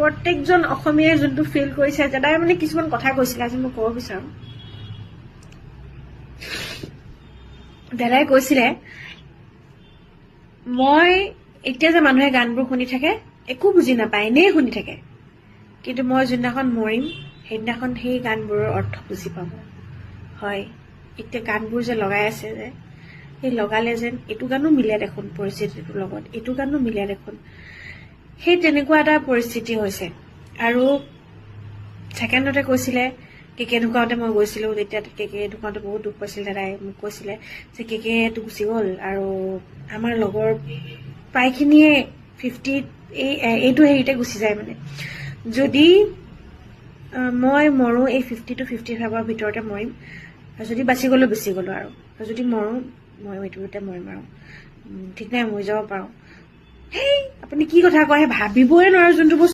প্ৰত্যেকজন অসমীয়াই যোনটো ফিল কৰিছে, দাদাই মানে কিছুমান কথা কৈছিলে, আজি মই ক'ব বিচাৰোঁ। দাদাই কৈছিলে, মই এতিয়া যে মানুহে গানবোৰ শুনি থাকে একো বুজি নাপায়, এনেই শুনি থাকে, কিন্তু মই যোনদিনাখন মৰিম সেইদিনাখন সেই গানবোৰৰ অৰ্থ বুজি পাব। হয়, এতিয়া গানবোৰ যে লগাই আছে যে, সেই লগালে যেন এইটো গানো মিলে দেখোন পৰিস্থিতিটোৰ লগত, এইটো গানো মিলে দেখোন, সেই তেনেকুৱা এটা পৰিস্থিতি হৈছে। আৰু ছেকেণ্ডতে কৈছিলে, কেকে ঢুকাওঁতে মই গৈছিলোঁ, তেতিয়া কেকে ঢুকাওঁতে বহুত দুখ পাইছিল দাদাই। মোক কৈছিলে যে কেকেটো গুচি গ'ল আৰু আমাৰ লগৰ প্ৰায়খিনিয়ে 50 এইটো হেৰিতে গুচি যায়। মানে যদি মই মৰোঁ এই 50 to 55ৰ ভিতৰতে মৰিম, আৰু যদি বাচি গ'লো আৰু যদি মৰোঁ মই এইটোতে মৰিম আৰু ঠিক নাই, মৰি যাব পাৰোঁ। সেই আপুনি কি কথা কয়, ভাবিবই নোৱাৰো যোনটো বস্তু